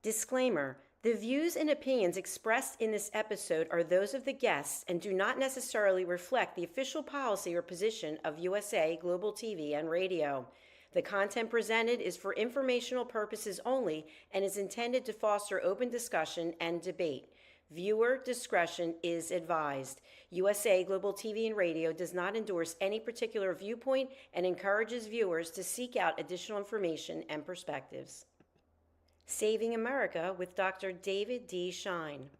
Disclaimer: the views and opinions expressed in this episode are those of the guests and do not necessarily reflect the official policy or position of USA Global TV and Radio. The content presented is for informational purposes only and is intended to foster open discussion and debate. Viewer discretion is advised. USA Global TV and Radio does not endorse any particular viewpoint and encourages viewers to seek out additional information and perspectives. Saving America with Dr. David D. Schein.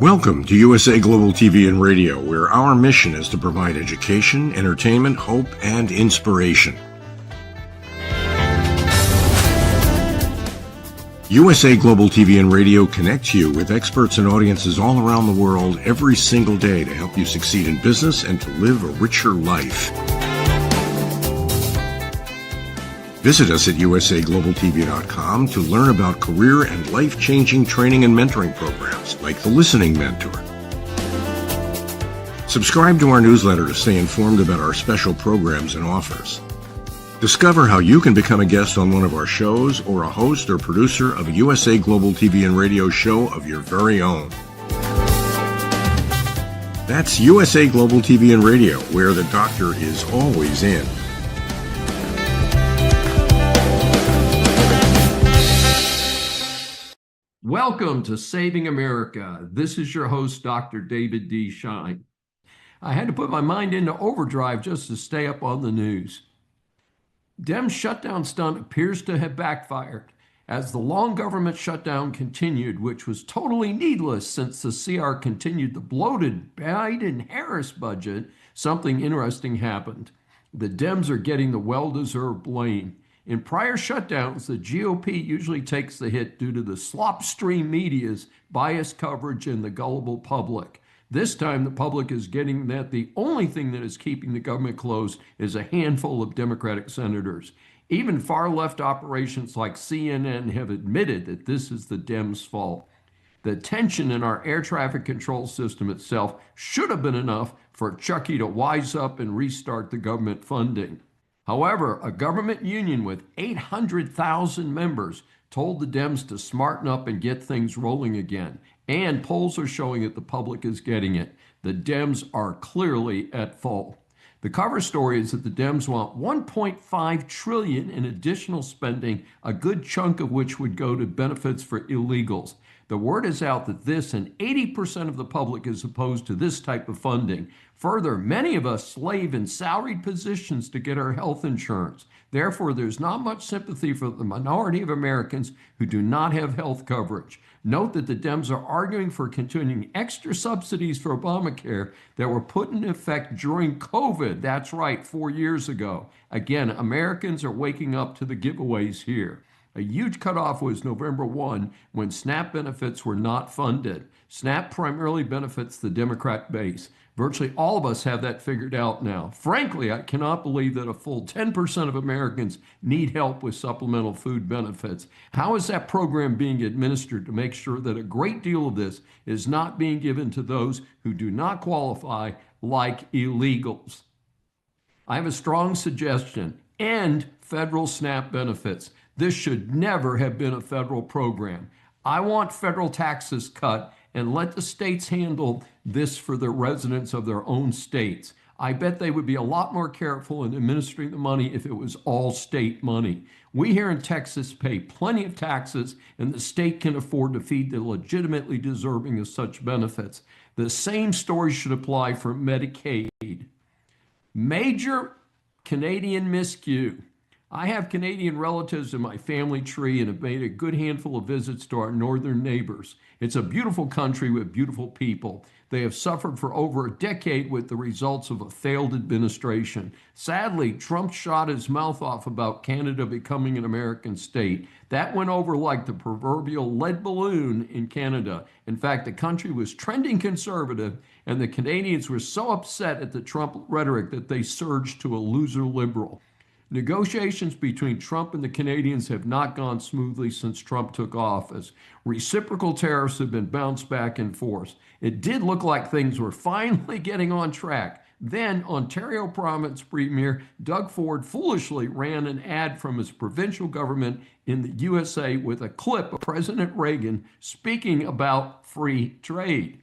Welcome to USA Global TV and Radio, where our mission is to provide education, entertainment, hope, and inspiration. USA Global TV and Radio connects you with experts and audiences all around the world every single day to help you succeed in business and to live a richer life. Visit us at usaglobaltv.com to learn about career and life-changing training and mentoring programs like the Listening Mentor. Subscribe to our newsletter to stay informed about our special programs and offers. Discover how you can become a guest on one of our shows or a host or producer of a USA Global TV and Radio show of your very own. That's USA Global TV and Radio, where the doctor is always in. Welcome to Saving America. This is your host, Dr. David D. Schein. I had to put my mind into overdrive just to stay up on the news. Dem's shutdown stunt appears to have backfired as the long government shutdown continued, which was totally needless since the CR continued the bloated Biden-Harris budget. Something interesting happened. The Dems are getting the well-deserved blame. In prior shutdowns, the GOP usually takes the hit due to the slopstream media's biased coverage and the gullible public. This time, the public is getting that the only thing that is keeping the government closed is a handful of Democratic senators. Even far-left operations like CNN have admitted that this is the Dems' fault. The tension in our air traffic control system itself should have been enough for Chucky to wise up and restart the government funding. However, a government union with 800,000 members told the Dems to smarten up and get things rolling again. And polls are showing that the public is getting it. The Dems are clearly at fault. The cover story is that the Dems want $1.5 trillion in additional spending, a good chunk of which would go to benefits for illegals. The word is out that this and 80% of the public is opposed to this type of funding. Further, many of us slave in salaried positions to get our health insurance. Therefore, there's not much sympathy for the minority of Americans who do not have health coverage. Note that the Dems are arguing for continuing extra subsidies for Obamacare that were put in effect during COVID. That's right, 4 years ago. Again, Americans are waking up to the giveaways here. A huge cutoff was November 1 when SNAP benefits were not funded. SNAP primarily benefits the Democrat base. Virtually all of us have that figured out now. Frankly, I cannot believe that a full 10% of Americans need help with supplemental food benefits. How is that program being administered to make sure that a great deal of this is not being given to those who do not qualify, like illegals? I have a strong suggestion: end federal SNAP benefits. This should never have been a federal program. I want federal taxes cut and let the states handle this for the residents of their own states. I bet they would be a lot more careful in administering the money if it was all state money. We here in Texas pay plenty of taxes, and the state can afford to feed the legitimately deserving of such benefits. The same story should apply for Medicaid. Major Canadian miscue. I have Canadian relatives in my family tree and have made a good handful of visits to our northern neighbors. It's a beautiful country with beautiful people. They have suffered for over a decade with the results of a failed administration. Sadly, Trump shot his mouth off about Canada becoming an American state. That went over like the proverbial lead balloon in Canada. In fact, the country was trending conservative, and the Canadians were so upset at the Trump rhetoric that they surged to a loser liberal. Negotiations between Trump and the Canadians have not gone smoothly since Trump took office. Reciprocal tariffs have been bounced back and forth. It did look like things were finally getting on track, Then Ontario Province Premier Doug Ford foolishly ran an ad from his provincial government in the USA with a clip of President Reagan speaking about free trade.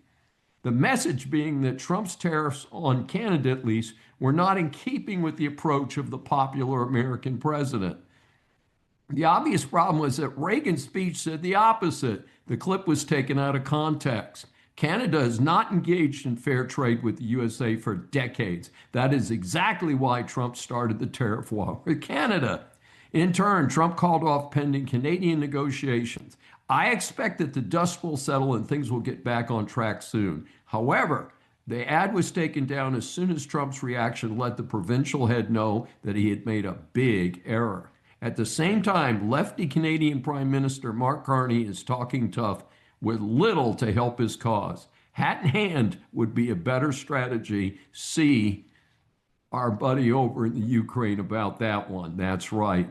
The message being that Trump's tariffs on Canada, at least, were not in keeping with the approach of the popular American president. The obvious problem was that Reagan's speech said the opposite. The clip was taken out of context. Canada has not engaged in fair trade with the USA for decades. That is exactly why Trump started the tariff war with Canada. In turn, Trump called off pending Canadian negotiations. I expect that the dust will settle and things will get back on track soon. However, the ad was taken down as soon as Trump's reaction let the provincial head know that he had made a big error. At the same time, lefty Canadian Prime Minister Mark Carney is talking tough with little to help his cause. Hat in hand would be a better strategy. See our buddy over in the Ukraine about that one. That's right.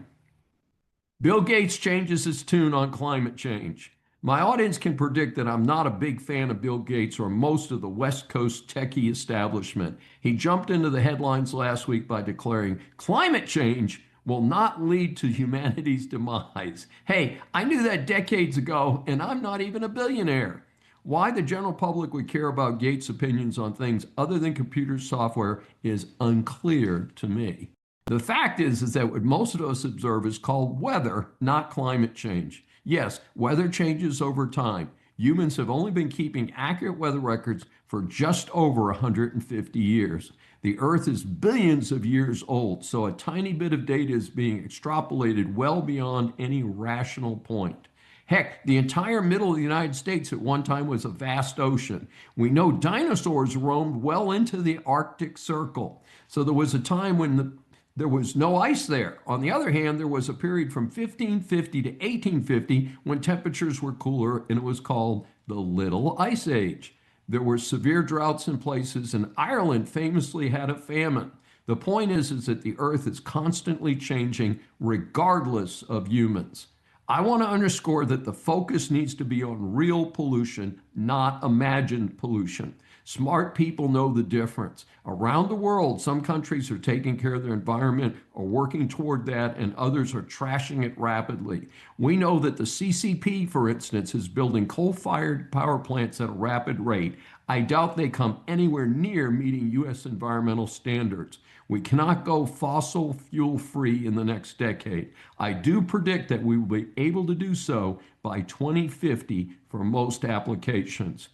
Bill Gates changes his tune on climate change. My audience can predict that I'm not a big fan of Bill Gates or most of the West Coast techie establishment. He jumped into the headlines last week by declaring climate change will not lead to humanity's demise. Hey, I knew that decades ago, and I'm not even a billionaire. Why the general public would care about Gates' opinions on things other than computer software is unclear to me. The fact is that what most of us observe is called weather, not climate change. Yes, weather changes over time. Humans have only been keeping accurate weather records for just over 150 years. The Earth is billions of years old, so a tiny bit of data is being extrapolated well beyond any rational point. Heck, the entire middle of the United States at one time was a vast ocean. We know dinosaurs roamed well into the Arctic Circle. So there was a time when there was no ice there. On the other hand, there was a period from 1550 to 1850 when temperatures were cooler, and it was called the Little Ice Age. There were severe droughts in places, and Ireland famously had a famine. The point is that the Earth is constantly changing regardless of humans. I want to underscore that the focus needs to be on real pollution, not imagined pollution. Smart people know the difference. Around the world, some countries are taking care of their environment or working toward that, and others are trashing it rapidly. We know that the CCP, for instance, is building coal-fired power plants at a rapid rate. I doubt they come anywhere near meeting U.S. environmental standards. We cannot go fossil fuel free in the next decade. I do predict that we will be able to do so by 2050 for most applications.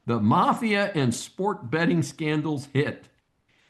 The mafia and sport betting scandals hit.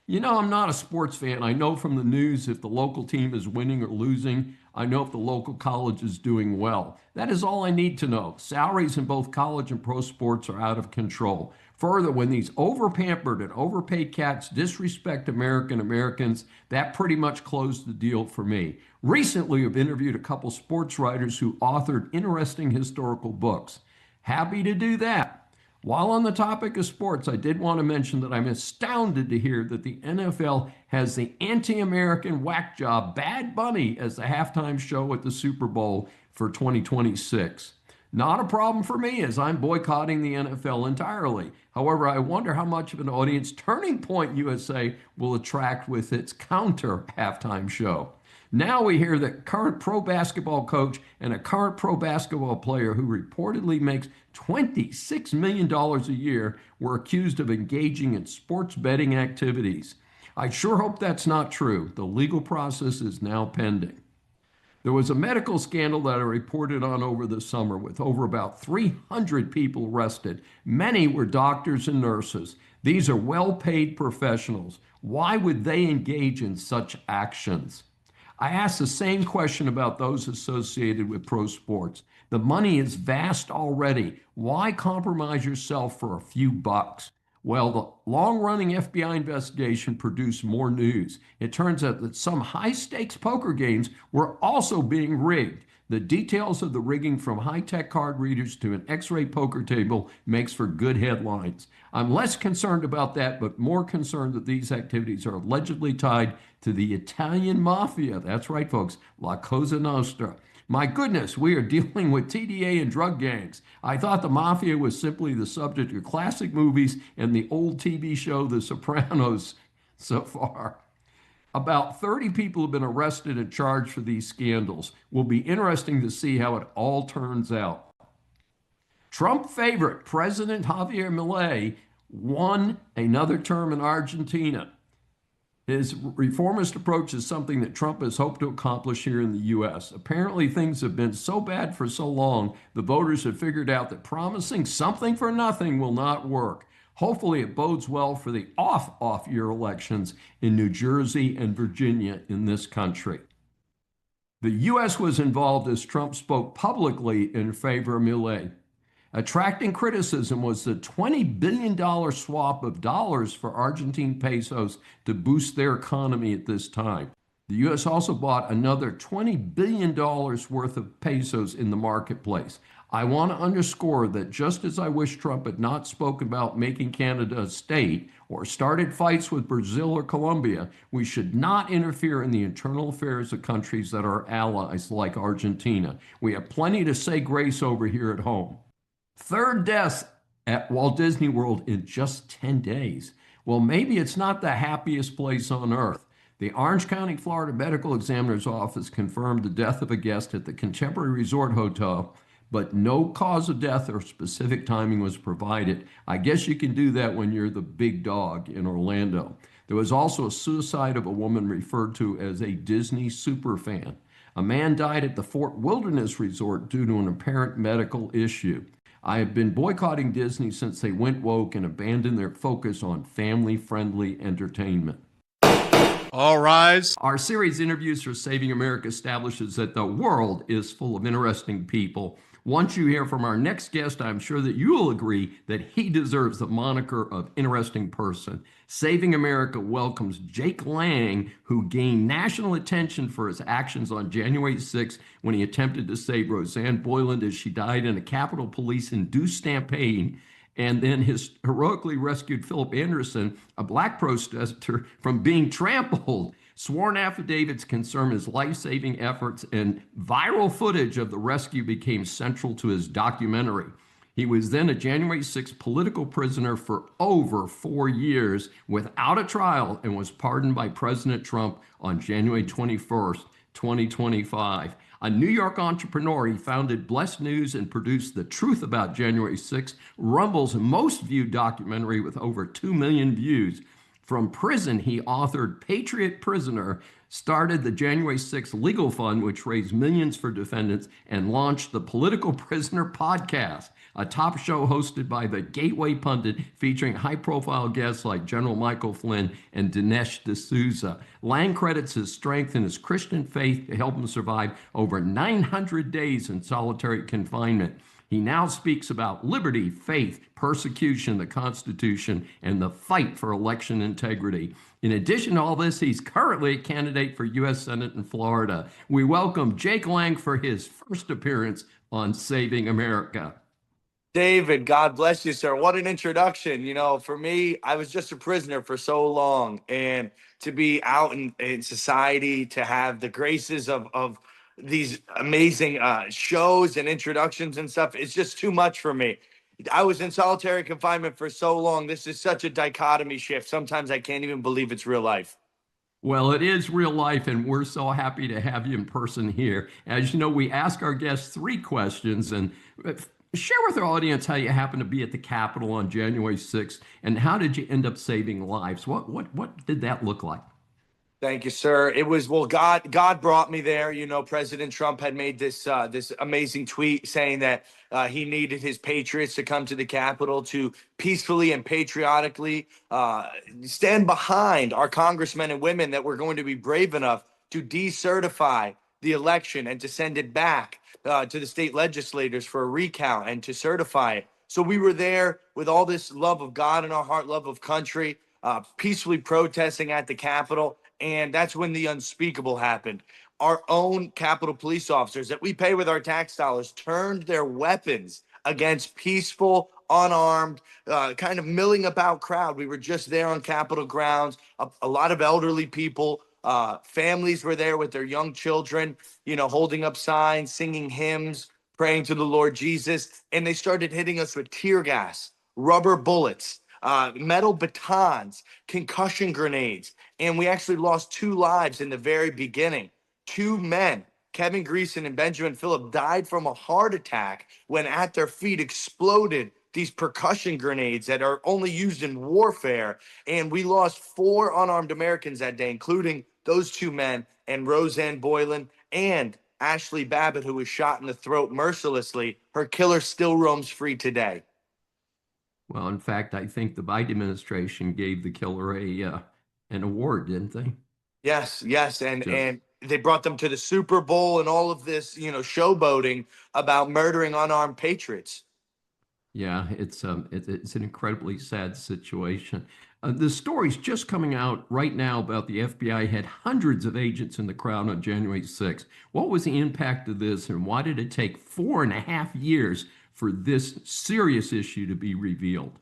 You know, I'm not a sports fan. I know from the news if the local team is winning or losing. I know if the local college is doing well. That is all I need to know. Salaries in both college and pro sports are out of control. Further, when these over-pampered and overpaid cats disrespect Americans, that pretty much closed the deal for me. Recently, I've interviewed a couple sports writers who authored interesting historical books. Happy to do that. While on the topic of sports, I did want to mention that I'm astounded to hear that the NFL has the anti-American whack job Bad Bunny as the halftime show at the Super Bowl for 2026. Not a problem for me, as I'm boycotting the NFL entirely. However, I wonder how much of an audience Turning Point USA will attract with its counter halftime show. Now we hear that current pro basketball coach and a current pro basketball player who reportedly makes $26 million a year were accused of engaging in sports betting activities. I sure hope that's not true. The legal process is now pending. There was a medical scandal that I reported on over the summer with over about 300 people arrested. Many were doctors and nurses. These are well-paid professionals. Why would they engage in such actions? I asked the same question about those associated with pro sports. The money is vast already. Why compromise yourself for a few bucks? Well, the long-running FBI investigation produced more news. It turns out that some high-stakes poker games were also being rigged. The details of the rigging, from high-tech card readers to an X-ray poker table, makes for good headlines. I'm less concerned about that, but more concerned that these activities are allegedly tied to the Italian Mafia. That's right, folks, La Cosa Nostra. My goodness, we are dealing with TDA and drug gangs. I thought the Mafia was simply the subject of classic movies and the old TV show The Sopranos. so far. About 30 people have been arrested and charged for these scandals. Will be interesting to see how it all turns out. Trump favorite President Javier Milei won another term in Argentina. His reformist approach is something that Trump has hoped to accomplish here in the U.S. Apparently, things have been so bad for so long, the voters have figured out that promising something for nothing will not work. Hopefully, it bodes well for the off-year elections in New Jersey and Virginia in this country. The U.S. was involved as Trump spoke publicly in favor of Milei. Attracting criticism was the $20 billion swap of dollars for Argentine pesos to boost their economy at this time. The U.S. also bought another $20 billion worth of pesos in the marketplace. I want to underscore that just as I wish Trump had not spoken about making Canada a state or started fights with Brazil or Colombia, we should not interfere in the internal affairs of countries that are allies like Argentina. We have plenty to say grace over here at home. Third death at Walt Disney World in just 10 days. Well, maybe it's not the happiest place on earth. The Orange County, Florida Medical Examiner's Office confirmed the death of a guest at the Contemporary Resort Hotel, but no cause of death or specific timing was provided. I guess you can do that when you're the big dog in Orlando. There was also a suicide of a woman referred to as a Disney superfan. A man died at the Fort Wilderness Resort due to an apparent medical issue. I have been boycotting Disney since they went woke and abandoned their focus on family-friendly entertainment. All rise. Our series Interviews for Saving America establishes that the world is full of interesting people. Once you hear from our next guest, I'm sure that you will agree that he deserves the moniker of interesting person. Saving America welcomes Jake Lang, who gained national attention for his actions on January 6th when he attempted to save Roseanne Boyland as she died in a Capitol Police-induced stampede, and then his heroically rescued Philip Anderson, a black protester, from being trampled. Sworn affidavits concern his life-saving efforts, and viral footage of the rescue became central to his documentary. He was then a January 6th political prisoner for over 4 years without a trial and was pardoned by President Trump on January 21st, 2025. A New York entrepreneur, he founded Blessed News and produced The Truth About January 6th, Rumble's most viewed documentary with over 2 million views. From prison, he authored Patriot Prisoner, started the January 6th Legal Fund, which raised millions for defendants, and launched the Political Prisoner Podcast, a top show hosted by the Gateway Pundit featuring high-profile guests like General Michael Flynn and Dinesh D'Souza. Lang credits his strength and his Christian faith to help him survive over 900 days in solitary confinement. He now speaks about liberty, faith, persecution, the Constitution, and the fight for election integrity. In addition to all this, he's currently a candidate for U.S. Senate in Florida. We welcome Jake Lang for his first appearance on Saving America. David, God bless you, sir. What an introduction. You know, for me, I was just a prisoner for so long, and to be out in society, to have the graces of these amazing shows and introductions and stuff, it's just too much for me. I was in solitary confinement for so long. This is such a dichotomy shift. Sometimes I can't even believe it's real life. Well, it is real life, and we're so happy to have you in person here. As you know, we ask our guests 3 questions, and share with our audience how you happened to be at the Capitol on January 6th, and how did you end up saving lives? What did that look like? Thank you, sir. It was, well, God brought me there. You know, President Trump had made this amazing tweet saying that he needed his patriots to come to the Capitol to peacefully and patriotically stand behind our congressmen and women that were going to be brave enough to decertify the election and to send it back to the state legislators for a recount and to certify it. So we were there with all this love of God in our heart, love of country, peacefully protesting at the Capitol. And that's when the unspeakable happened. Our own Capitol police officers that we pay with our tax dollars turned their weapons against peaceful, unarmed, kind of milling about crowd. We were just there on Capitol grounds. A lot of elderly people, families were there with their young children, you know, holding up signs, singing hymns, praying to the Lord Jesus. And they started hitting us with tear gas, rubber bullets, metal batons, concussion grenades. And we actually lost 2 lives in the very beginning. 2 men, Kevin Greason and Benjamin Phillip, died from a heart attack when at their feet exploded these percussion grenades that are only used in warfare. And we lost 4 unarmed Americans that day, including those 2 men and Roseanne Boylan and Ashley Babbitt, who was shot in the throat mercilessly. Her killer still roams free today. Well, in fact, I think the Biden administration gave the killer an award, didn't they? Yes, and they brought them to the Super Bowl and all of this, showboating about murdering unarmed patriots. Yeah, it's an incredibly sad situation. The story's just coming out right now about the FBI had hundreds of agents in the crowd on January 6th. What was the impact of this, and why did it take 4.5 years for this serious issue to be revealed?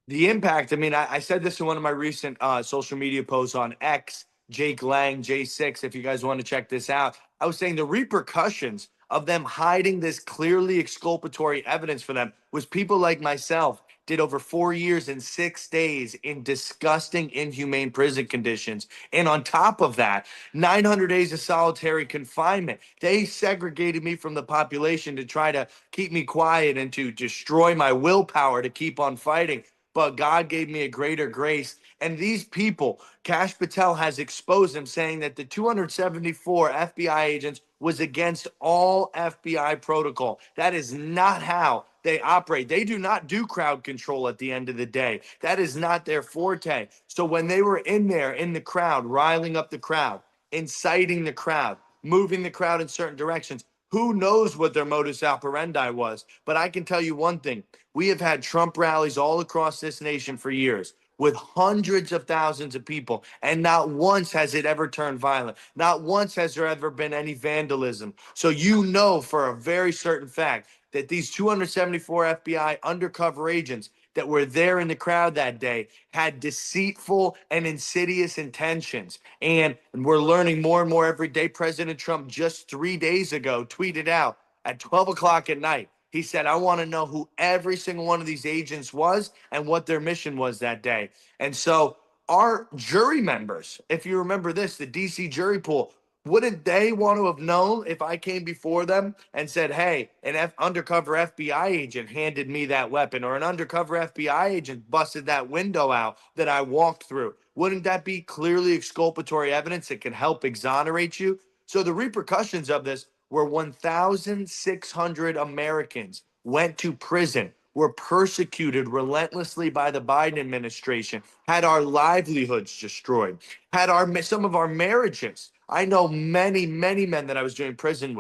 The impact, I said this in one of my recent social media posts on X, Jake Lang, J6, if you guys want to check this out. I was saying the repercussions of them hiding this clearly exculpatory evidence for them was people like myself did over 4 years and 6 days in disgusting, inhumane prison conditions. And on top of that, 900 days of solitary confinement. They segregated me from the population to try to keep me quiet and to destroy my willpower to keep on fighting. But God gave me a greater grace. And these people, Kash Patel has exposed them, saying that the 274 FBI agents was against all FBI protocol. That is not how they operate. They do not do crowd control at the end of the day. That is not their forte. So when they were in there in the crowd, riling up the crowd, inciting the crowd, moving the crowd in certain directions, who knows what their modus operandi was? But I can tell you one thing. We have had Trump rallies all across this nation for years with hundreds of thousands of people, and not once has it ever turned violent. Not once has there ever been any vandalism. So you know for a very certain fact that these 274 FBI undercover agents that were there in the crowd that day had deceitful and insidious intentions. And we're learning more and more every day. President Trump just 3 days ago tweeted out at 12 o'clock at night, he said, I want to know who every single one of these agents was and what their mission was that day. And so our jury members, if you remember this, the DC jury pool, wouldn't they want to have known if I came before them and said, hey, an undercover FBI agent handed me that weapon, or an undercover FBI agent busted that window out that I walked through? Wouldn't that be clearly exculpatory evidence that can help exonerate you? So the repercussions of this were 1,600 Americans went to prison, were persecuted relentlessly by the Biden administration, had our livelihoods destroyed, had some of our marriages. I know many, many men that I was doing prison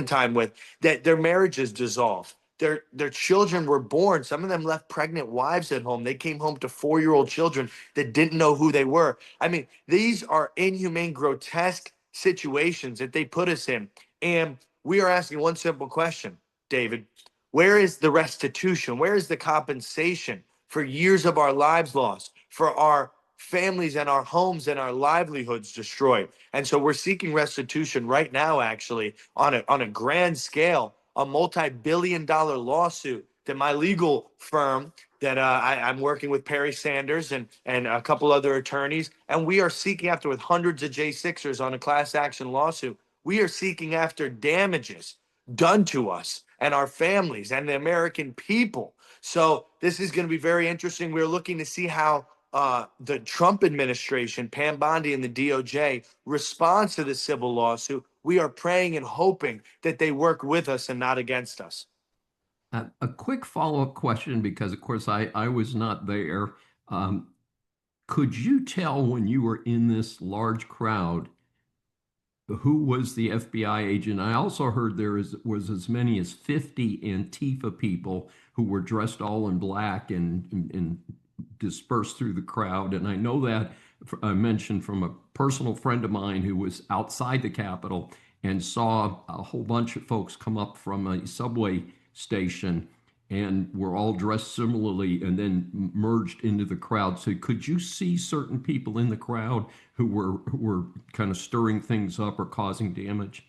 time with, that their marriages dissolved. Their children were born. Some of them left pregnant wives at home. They came home to 4-year-old children that didn't know who they were. These are inhumane, grotesque situations that they put us in. And we are asking one simple question, David. Where is the restitution? Where is the compensation for years of our lives lost, for our families and our homes and our livelihoods destroyed? And so we're seeking restitution right now, actually, on a grand scale, a multi-billion-dollar lawsuit that my legal firm that I'm working with, Perry Sanders and a couple other attorneys, and we are seeking after with hundreds of J6ers on a class action lawsuit. We are seeking after damages done to us and our families and the American people. So this is going to be very interesting. We're looking to see how the Trump administration, Pam Bondi and the DOJ, responds to the civil lawsuit. We are praying and hoping that they work with us and not against us. A quick follow-up question, because, of course, I was not there. Could you tell when you were in this large crowd who was the FBI agent? I also heard there was as many as 50 Antifa people who were dressed all in black and dispersed through the crowd. And I know that I mentioned from a personal friend of mine who was outside the Capitol and saw a whole bunch of folks come up from a subway station and were all dressed similarly and then merged into the crowd. So could you see certain people in the crowd who were kind of stirring things up or causing damage?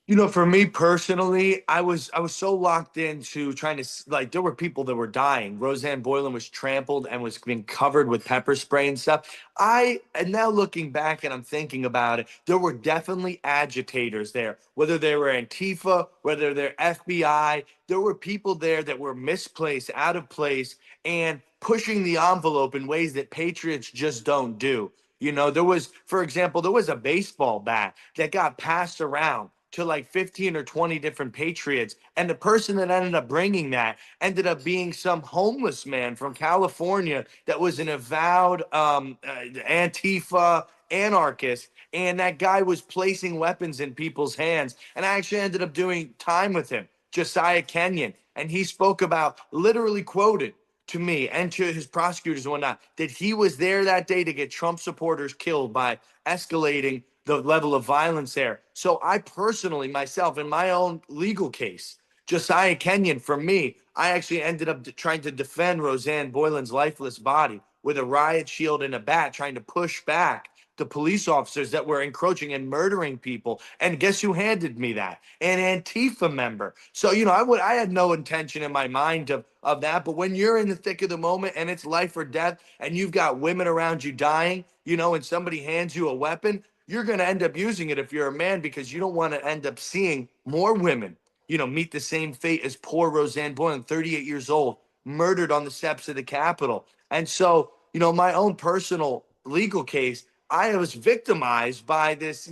For me personally, I was so locked into trying to like there were people that were dying. Roseanne Boylan was trampled and was being covered with pepper spray and stuff. And now looking back and I'm thinking about it, there were definitely agitators there, whether they were Antifa, whether they're FBI. There were people there that were misplaced, out of place, and pushing the envelope in ways that patriots just don't do. There was, for example, there was a baseball bat that got passed around to like 15 or 20 different patriots. And the person that ended up bringing that ended up being some homeless man from California that was an avowed Antifa anarchist. And that guy was placing weapons in people's hands. And I actually ended up doing time with him, Josiah Kenyon. And he spoke about, literally quoted to me and to his prosecutors and whatnot, that he was there that day to get Trump supporters killed by escalating the level of violence there. So I personally, myself, in my own legal case, Josiah Kenyon, for me, I actually ended up trying to defend Roseanne Boylan's lifeless body with a riot shield and a bat, trying to push back the police officers that were encroaching and murdering people. And guess who handed me that? An Antifa member. So, I had no intention in my mind of that. But when you're in the thick of the moment and it's life or death and you've got women around you dying, and somebody hands you a weapon, you're going to end up using it if you're a man, because you don't want to end up seeing more women, meet the same fate as poor Roseanne Boylan, 38 years old, murdered on the steps of the Capitol. And so, my own personal legal case, I was victimized by this,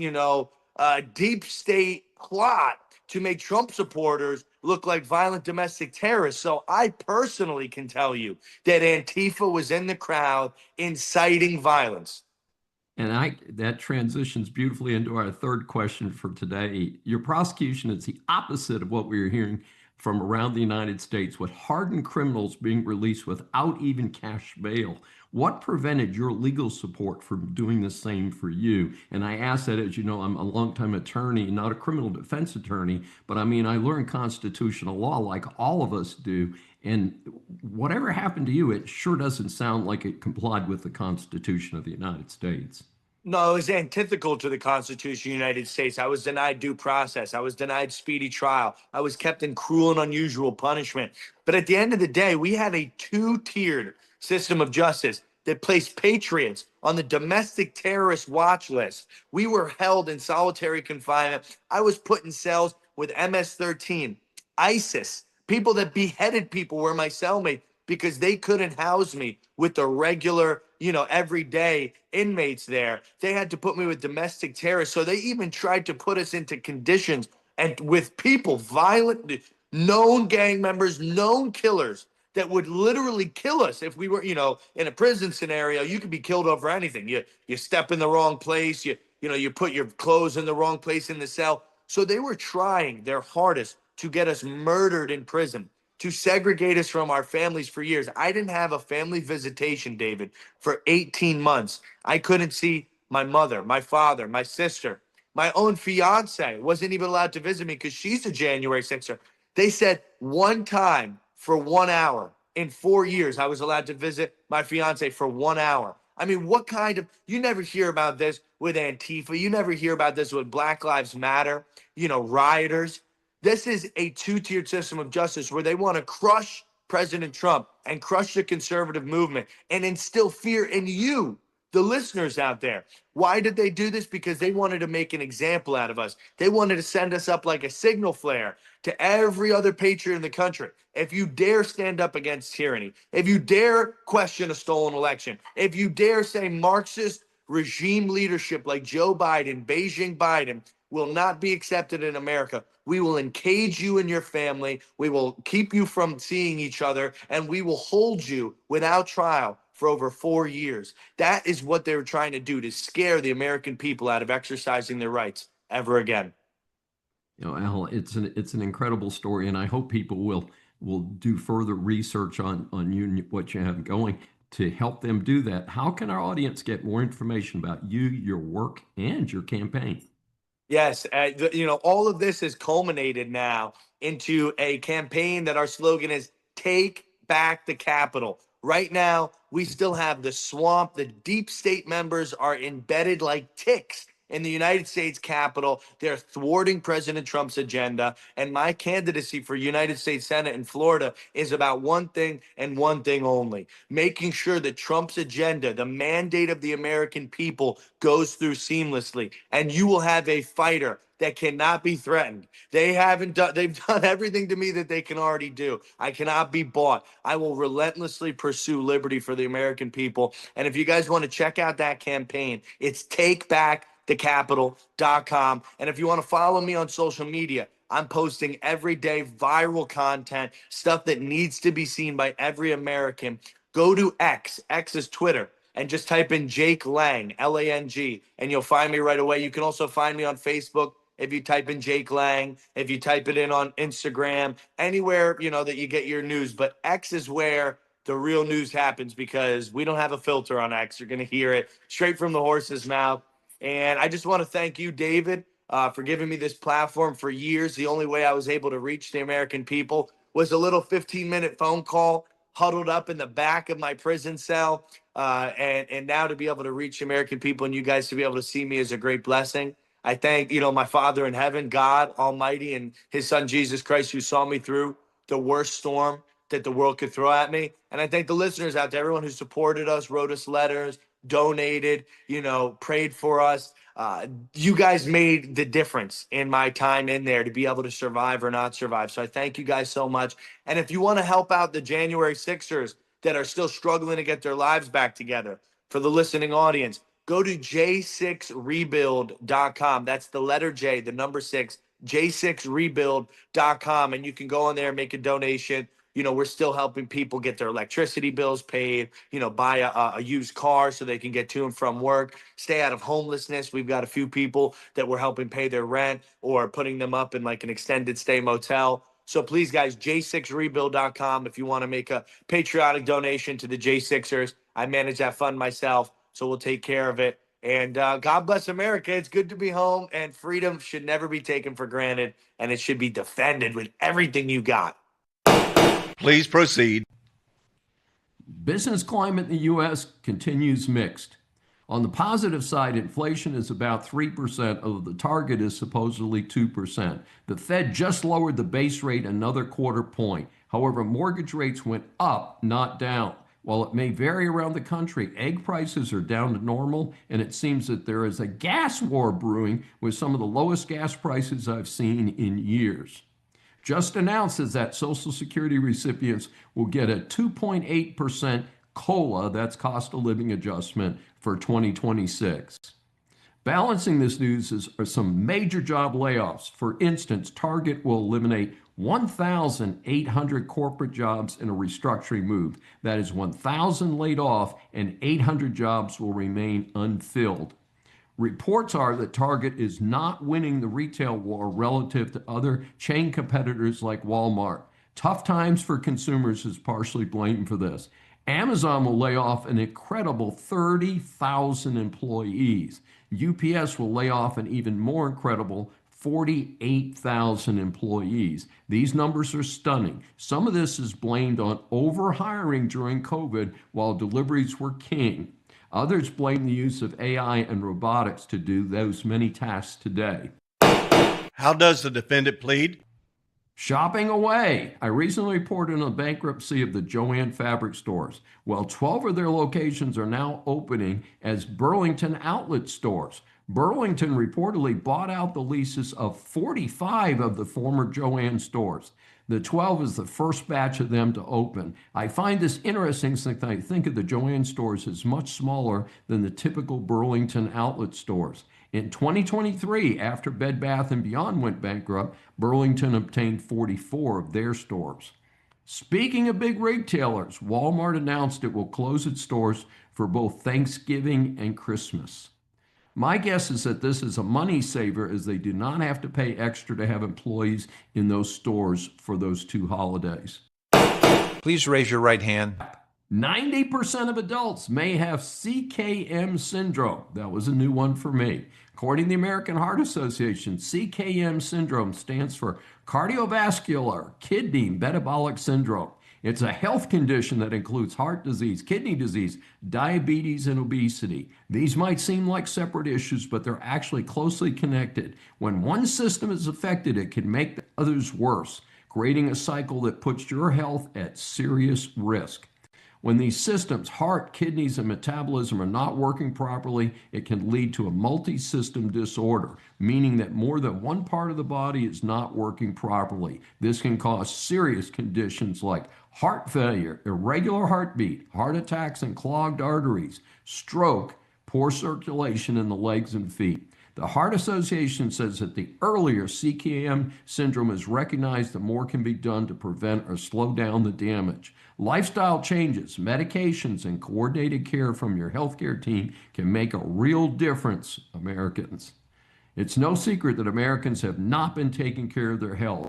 deep state plot to make Trump supporters look like violent domestic terrorists. So I personally can tell you that Antifa was in the crowd inciting violence. And that transitions beautifully into our third question for today. Your prosecution is the opposite of what we are hearing from around the United States, with hardened criminals being released without even cash bail. What prevented your legal support from doing the same for you? And I ask that, as you know, I'm a longtime attorney, not a criminal defense attorney, but I learned constitutional law like all of us do. And whatever happened to you, it sure doesn't sound like it complied with the Constitution of the United States. No, it was antithetical to the Constitution of the United States. I was denied due process. I was denied speedy trial. I was kept in cruel and unusual punishment. But at the end of the day, we had a two-tiered system of justice that placed patriots on the domestic terrorist watch list. We were held in solitary confinement. I was put in cells with MS-13, ISIS. People that beheaded people were my cellmate because they couldn't house me with the regular, everyday inmates there. They had to put me with domestic terrorists. So they even tried to put us into conditions and with people, violent, known gang members, known killers that would literally kill us if we were, in a prison scenario. You could be killed over anything. You step in the wrong place, you put your clothes in the wrong place in the cell. So they were trying their hardest to get us murdered in prison, to segregate us from our families for years. I didn't have a family visitation, David, for 18 months. I couldn't see my mother, my father, my sister. My own fiance wasn't even allowed to visit me because she's a January 6er. They said one time for 1 hour in 4 years, I was allowed to visit my fiance for 1 hour. What kind of, you never hear about this with Antifa. You never hear about this with Black Lives Matter, rioters. This is a two-tiered system of justice where they want to crush President Trump and crush the conservative movement and instill fear in you, the listeners out there. Why did they do this? Because they wanted to make an example out of us. They wanted to send us up like a signal flare to every other patriot in the country. If you dare stand up against tyranny, if you dare question a stolen election, if you dare say Marxist regime leadership like Joe Biden, Beijing Biden, will not be accepted in America, we will encage you and your family. We will keep you from seeing each other, and we will hold you without trial for over 4 years. That is what they were trying to do, to scare the American people out of exercising their rights ever again. Al, it's an incredible story, and I hope people will do further research on you and what you have going to help them do that. How can our audience get more information about you, your work, and your campaign? Yes, all of this has culminated now into a campaign that our slogan is Take Back the Capitol. Right now, we still have the swamp. The deep state members are embedded like ticks in the United States Capitol. They're thwarting President Trump's agenda. And my candidacy for United States Senate in Florida is about one thing and one thing only: making sure that Trump's agenda, the mandate of the American people, goes through seamlessly. And you will have a fighter that cannot be threatened. They've done everything to me that they can already do. I cannot be bought. I will relentlessly pursue liberty for the American people. And if you guys want to check out that campaign, it's takebackthecapital.com. And if you want to follow me on social media, I'm posting every day viral content, stuff that needs to be seen by every American. Go to X is Twitter, and just type in Jake Lang, Lang, and you'll find me right away. You can also find me on Facebook if you type in Jake Lang, if you type it in on Instagram, anywhere, that you get your news. But X is where the real news happens, because we don't have a filter on X. You're going to hear it straight from the horse's mouth. And I just want to thank you, David, for giving me this platform for years. The only way I was able to reach the American people was a little 15-minute phone call huddled up in the back of my prison cell. And now to be able to reach the American people and you guys to be able to see me is a great blessing. I thank, my Father in heaven, God Almighty, and his son, Jesus Christ, who saw me through the worst storm that the world could throw at me. And I thank the listeners out there, everyone who supported us, wrote us letters, donated, prayed for us. You guys made the difference in my time in there to be able to survive or not survive. So I thank you guys so much. And if you want to help out the January Sixers that are still struggling to get their lives back together, for the listening audience, go to j6rebuild.com. That's the letter J, the number 6, j6rebuild.com. And you can go on there and make a donation. We're still helping people get their electricity bills paid, buy a used car so they can get to and from work, stay out of homelessness. We've got a few people that we're helping pay their rent or putting them up in like an extended stay motel. So please, guys, j6rebuild.com if you want to make a patriotic donation to the J6ers. I manage that fund myself, so we'll take care of it. And God bless America. It's good to be home, and freedom should never be taken for granted, and it should be defended with everything you got. Please proceed. Business climate in the U.S. continues mixed. On the positive side, inflation is about 3%, although the target is supposedly 2%. The Fed just lowered the base rate another quarter point. However, mortgage rates went up, not down. While it may vary around the country, egg prices are down to normal, and it seems that there is a gas war brewing with some of the lowest gas prices I've seen in years. Just announced is that Social Security recipients will get a 2.8% COLA, that's cost of living adjustment, for 2026. Balancing this news are some major job layoffs. For instance, Target will eliminate 1,800 corporate jobs in a restructuring move. That is 1,000 laid off and 800 jobs will remain unfilled. Reports are that Target is not winning the retail war relative to other chain competitors like Walmart. Tough times for consumers is partially blamed for this. Amazon will lay off an incredible 30,000 employees. UPS will lay off an even more incredible 48,000 employees. These numbers are stunning. Some of this is blamed on overhiring during COVID while deliveries were king. Others blame the use of AI and robotics to do those many tasks today. How does the defendant plead? Shopping away. I recently reported on the bankruptcy of the Joann fabric stores. Well, 12 of their locations are now opening as Burlington outlet stores. Burlington reportedly bought out the leases of 45 of the former Joann stores. The 12 is the first batch of them to open. I find this interesting since I think of the Joann stores as much smaller than the typical Burlington outlet stores. In 2023, after Bed Bath & Beyond went bankrupt, Burlington obtained 44 of their stores. Speaking of big retailers, Walmart announced it will close its stores for both Thanksgiving and Christmas. My guess is that this is a money saver as they do not have to pay extra to have employees in those stores for those two holidays. Please raise your right hand. 90% of adults may have CKM syndrome. That was a new one for me. According to the American Heart Association, CKM syndrome stands for cardiovascular kidney metabolic syndrome. It's a health condition that includes heart disease, kidney disease, diabetes, and obesity. These might seem like separate issues, but they're actually closely connected. When one system is affected, it can make the others worse, creating a cycle that puts your health at serious risk. When these systems, heart, kidneys, and metabolism are not working properly, it can lead to a multi-system disorder, meaning that more than one part of the body is not working properly. This can cause serious conditions like heart failure, irregular heartbeat, heart attacks and clogged arteries, stroke, poor circulation in the legs and feet. The Heart Association says that the earlier CKM syndrome is recognized, the more can be done to prevent or slow down the damage. Lifestyle changes, medications, and coordinated care from your healthcare team can make a real difference, Americans. It's no secret that Americans have not been taking care of their health.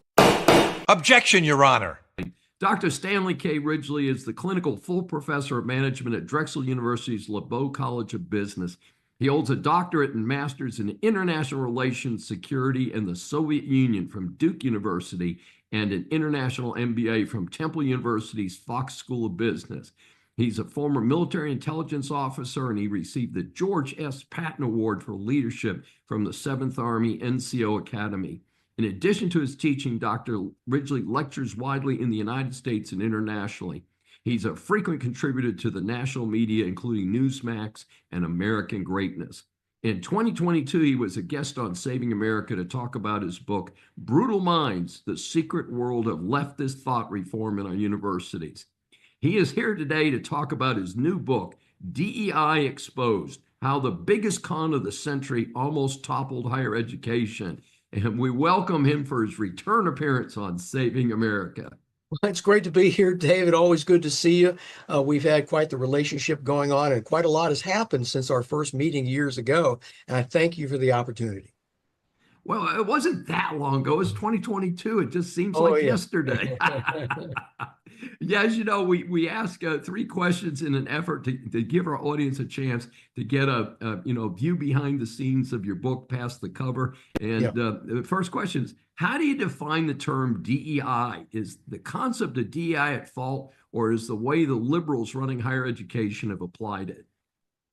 Objection, Your Honor. Dr. Stanley K. Ridgley is the clinical full professor of management at Drexel University's LeBeau College of Business. He holds a doctorate and master's in international relations, security, and the Soviet Union from Duke University, and an international MBA from Temple University's Fox School of Business. He's a former military intelligence officer, and he received the George S. Patton Award for Leadership from the 7th Army NCO Academy. In addition to his teaching, Dr. Ridgley lectures widely in the United States and internationally. He's a frequent contributor to the national media, including Newsmax and American Greatness. In 2022, he was a guest on Saving America to talk about his book, Brutal Minds, The Secret World of Leftist Thought Reform in Our Universities. He is here today to talk about his new book, DEI Exposed, How the Biggest Con of the Century Almost Toppled Higher Education. And we welcome him for his return appearance on Saving America. Well, it's great to be here, David. Always good to see you. We've had quite the relationship going on, and quite a lot has happened since our first meeting years ago. And I thank you for the opportunity. Well, it wasn't that long ago. It was 2022. It just seems like yesterday. Yeah, as you know, we ask 3 questions in an effort to give our audience a chance to get a view behind the scenes of your book, past the cover. And the first question is, how do you define the term DEI? Is the concept of DEI at fault, or is the way the liberals running higher education have applied it?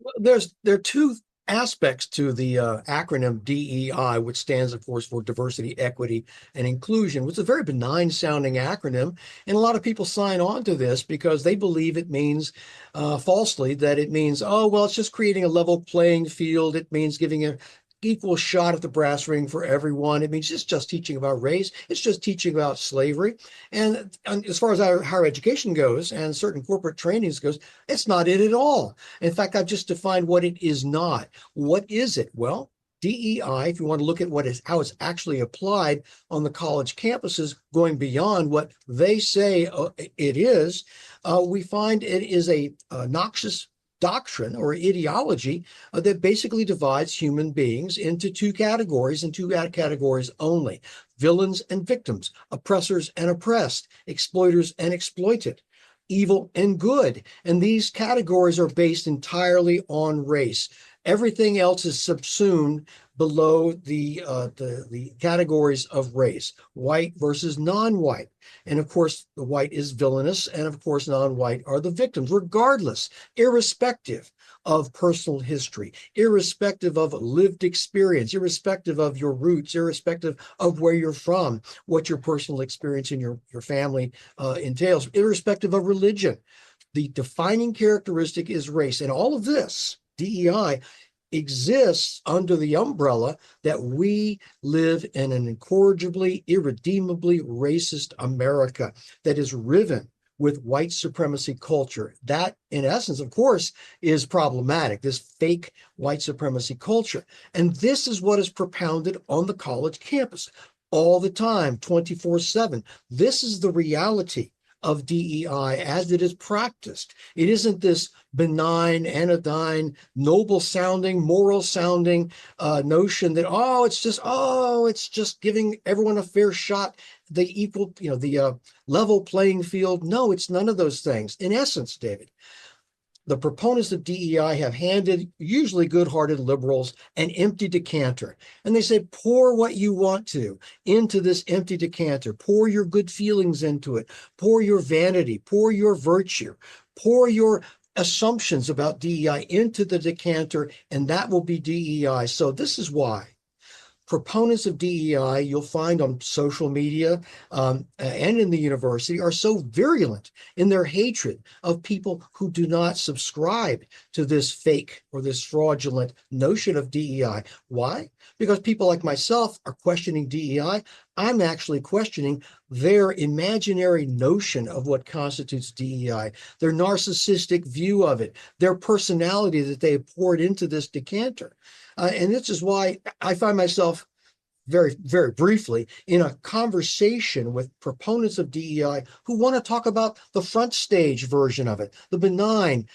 Well, there are 2 aspects to the acronym DEI, which stands, of course, for diversity, equity, and inclusion, which is a very benign sounding acronym. And a lot of people sign on to this because they believe it means falsely that it means, oh, well, it's just creating a level playing field. It means giving an equal shot at the brass ring for everyone. It means it's just teaching about race. It's just teaching about slavery. And as far as our higher education goes and certain corporate trainings goes, it's not it at all. In fact, I've just defined what it is not. What is it? Well, DEI, if you want to look at how it's actually applied on the college campuses, going beyond what they say it is, we find it is a noxious doctrine or ideology that basically divides human beings into 2 categories and 2 categories only: villains and victims, oppressors and oppressed, exploiters and exploited, evil and good. And these categories are based entirely on race. Everything else is subsumed below the categories of race: white versus non-white. And of course, the white is villainous, and of course, non-white are the victims, regardless, irrespective of personal history, irrespective of lived experience, irrespective of your roots, irrespective of where you're from, what your personal experience in your family entails, irrespective of religion. The defining characteristic is race. And all of this, DEI, exists under the umbrella that we live in an incorrigibly, irredeemably racist America that is riven with white supremacy culture. That, in essence, of course, is problematic, this fake white supremacy culture. And this is what is propounded on the college campus all the time, 24/7. This is the reality of DEI as it is practiced. It isn't this benign, anodyne, noble sounding, moral sounding notion that, it's just giving everyone a fair shot, the equal, the level playing field. No, it's none of those things. In essence, David, the proponents of DEI have handed usually good-hearted liberals an empty decanter. And they say, pour what you want to into this empty decanter. Pour your good feelings into it. Pour your vanity. Pour your virtue. Pour your assumptions about DEI into the decanter, and that will be DEI. So this is why proponents of DEI, you'll find on social media and in the university, are so virulent in their hatred of people who do not subscribe to this fake or this fraudulent notion of DEI. Why? Because people like myself are questioning DEI. I'm actually questioning their imaginary notion of what constitutes DEI, their narcissistic view of it, their personality that they have poured into this decanter. And this is why I find myself very, very briefly in a conversation with proponents of DEI who want to talk about the front stage version of it, the benign,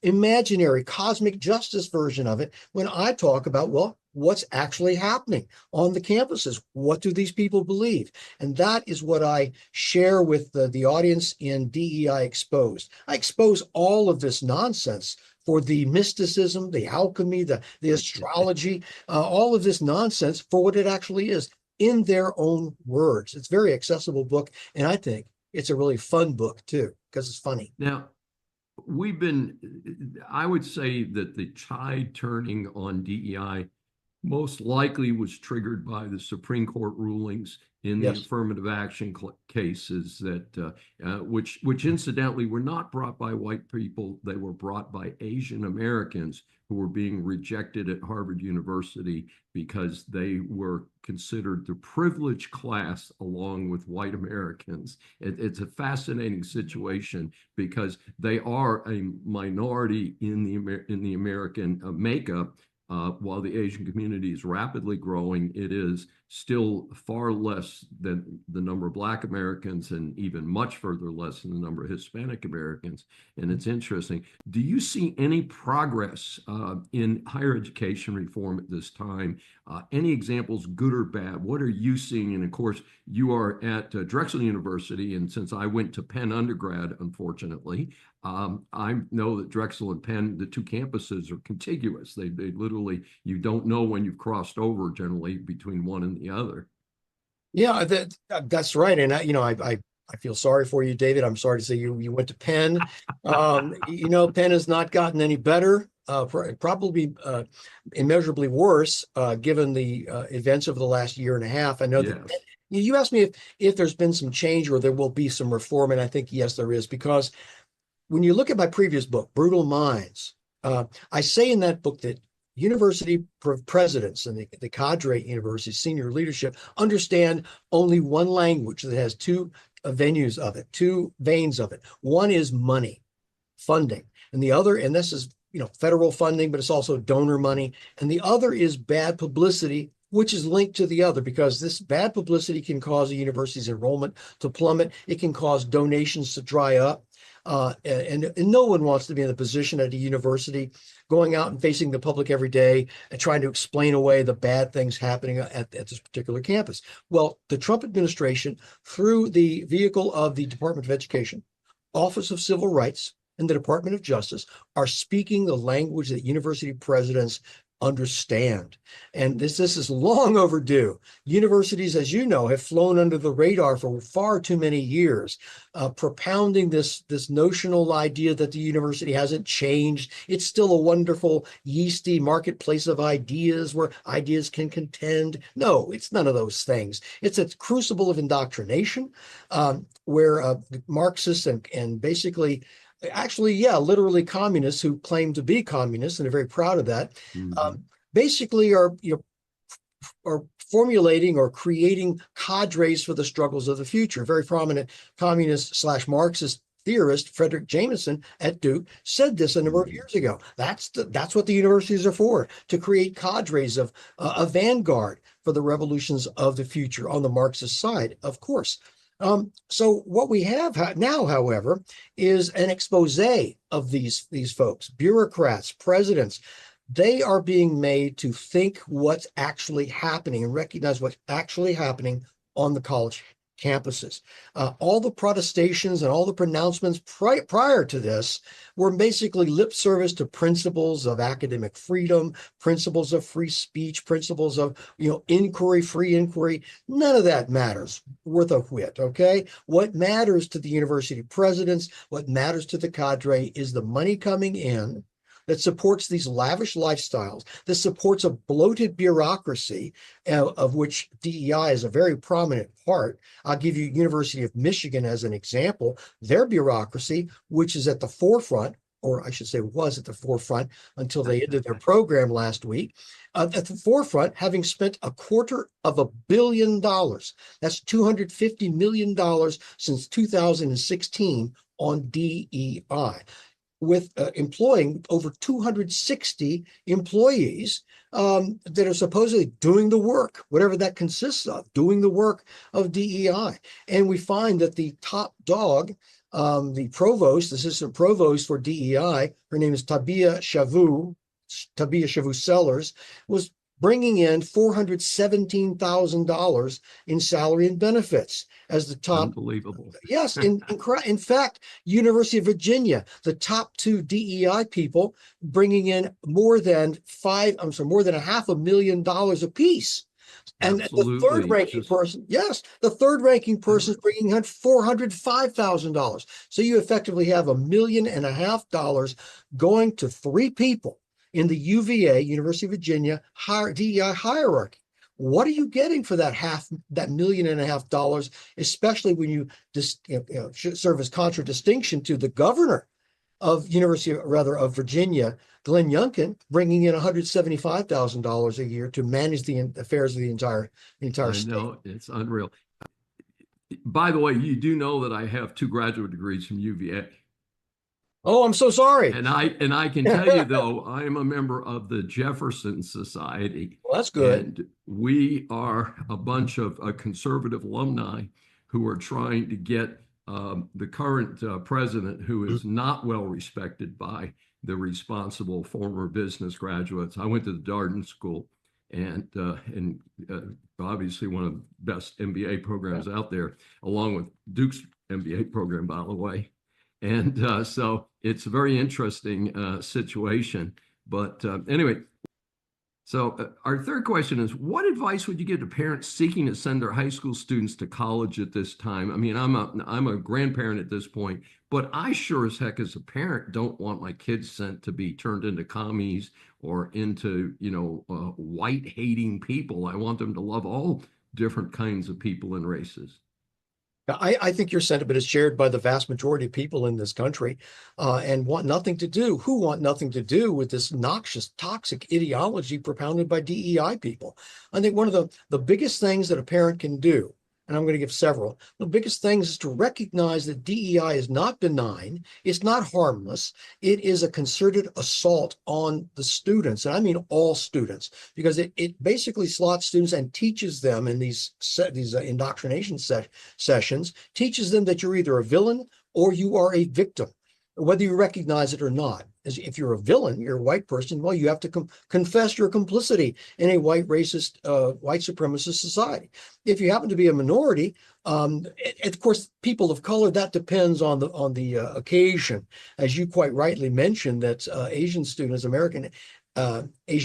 imaginary, cosmic justice version of it, when I talk about, well, what's actually happening on the campuses? What do these people believe? And that is what I share with the audience in DEI Exposed. I expose all of this nonsense for the mysticism, the alchemy, the astrology, all of this nonsense for what it actually is in their own words. It's a very accessible book, and I think it's a really fun book too, because it's funny. Now, I would say that the tide turning on DEI most likely was triggered by the Supreme Court rulings in the affirmative action cases that, which incidentally were not brought by white people. They were brought by Asian Americans who were being rejected at Harvard University because they were considered the privileged class along with white Americans. It's a fascinating situation because they are a minority in the American makeup. While the Asian community is rapidly growing, it is still far less than the number of Black Americans and even much further less than the number of Hispanic Americans. And it's interesting. Do you see any progress in higher education reform at this time? Any examples, good or bad? What are you seeing? And of course, you are at Drexel University. And since I went to Penn undergrad, unfortunately, I know that Drexel and Penn, the two campuses are contiguous. They literally, you don't know when you've crossed over generally between one and the other. Yeah, that's right. And I feel sorry for you, David. I'm sorry to say you went to Penn. Penn has not gotten any better, probably immeasurably worse, given the events of the last year and a half. I know that you asked me if there's been some change or there will be some reform, and I think, yes, there is, because when you look at my previous book, Brutal Minds, I say in that book that university presidents and the cadre at university, senior leadership, understand only one language that has two venues of it, two veins of it. One is money, funding, and the other, and this is federal funding, but it's also donor money, and the other is bad publicity, which is linked to the other, because this bad publicity can cause a university's enrollment to plummet. It can cause donations to dry up. And no one wants to be in the position at a university going out and facing the public every day and trying to explain away the bad things happening at this particular campus. Well, the Trump administration, through the vehicle of the Department of Education, Office of Civil Rights, and the Department of Justice, are speaking the language that university presidents understand. And this is long overdue. Universities, as you know, have flown under the radar for far too many years, propounding this notional idea that the university hasn't changed. It's still a wonderful, yeasty marketplace of ideas where ideas can contend. No, it's none of those things. It's a crucible of indoctrination where Marxists and basically literally communists who claim to be communists and are very proud of that, basically are formulating or creating cadres for the struggles of the future. Very prominent communist/Marxist theorist Frederick Jameson at Duke said this a number of years ago. That's what the universities are for, to create cadres of a vanguard for the revolutions of the future on the Marxist side, of course. So what we have now, however, is an expose of these folks, bureaucrats, presidents. They are being made to think what's actually happening and recognize what's actually happening on the college campuses. All the protestations and all the pronouncements prior to this were basically lip service to principles of academic freedom, principles of free speech, principles of inquiry, free inquiry. None of that matters worth a whit. Okay, what matters to the university presidents, what matters to the cadre, is the money coming in that supports these lavish lifestyles, that supports a bloated bureaucracy, of which DEI is a very prominent part. I'll give you University of Michigan as an example. Their bureaucracy, which is at the forefront, or I should say was at the forefront until they ended their program last week, at the forefront, having spent $250 million. That's $250 million since 2016 on DEI. With employing over 260 employees that are supposedly doing the work, whatever that consists of, doing the work of DEI. And we find that the top dog, the provost, the assistant provost for DEI, her name is Tabia Shavu Sellers, was bringing in $417,000 in salary and benefits as the top. Unbelievable. Yes. In fact, University of Virginia, the top two DEI people bringing in more than $500,000 apiece. And Absolutely. the third ranking person, is bringing in $405,000. So you effectively have $1.5 million going to three people in the UVA, University of Virginia, DEI hierarchy. What are you getting for that $1.5 million, especially when you serve as contradistinction to the governor of of Virginia, Glenn Youngkin, bringing in $175,000 a year to manage the affairs of the entire state. No, it's unreal. By the way, you do know that I have 2 graduate degrees from UVA. Oh, I'm so sorry. And I can tell you, though, I am a member of the Jefferson Society. Well, that's good. And we are a bunch of conservative alumni who are trying to get the current president, who is not well respected by the responsible former business graduates. I went to the Darden School, and obviously one of the best MBA programs out there, along with Duke's MBA program, by the way. And so it's a very interesting situation. But anyway, so our third question is, what advice would you give to parents seeking to send their high school students to college at this time? I mean, I'm a grandparent at this point, but I sure as heck as a parent don't want my kids sent to be turned into commies or into, white hating people. I want them to love all different kinds of people and races. I think your sentiment is shared by the vast majority of people in this country, and want nothing to do with this noxious, toxic ideology propounded by DEI people. I think one of the biggest things that a parent can do, and I'm going to give several, the biggest things is to recognize that DEI is not benign, it's not harmless, it is a concerted assault on the students, and I mean all students, because it basically slots students and teaches them in these indoctrination sessions, teaches them that you're either a villain or you are a victim, whether you recognize it or not. If you're a villain, you're a white person, well, you have to confess your complicity in a white racist, white supremacist society. If you happen to be a minority, of course, people of color, that depends on the occasion. As you quite rightly mentioned, that Asian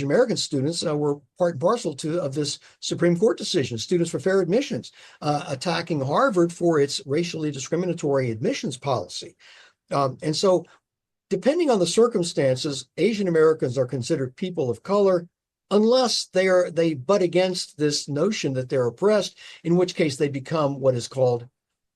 American students were part and parcel of this Supreme Court decision, Students for Fair Admissions, attacking Harvard for its racially discriminatory admissions policy. And so, depending on the circumstances, Asian Americans are considered people of color unless they butt against this notion that they're oppressed, in which case they become what is called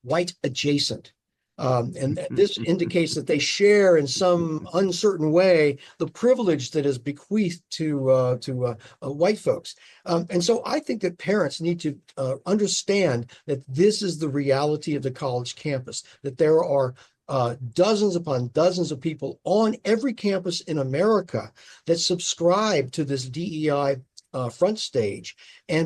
white adjacent. And this indicates that they share in some uncertain way the privilege that is bequeathed to white folks. And so I think that parents need to understand that this is the reality of the college campus, that there are dozens upon dozens of people on every campus in America that subscribe to this DEI front stage,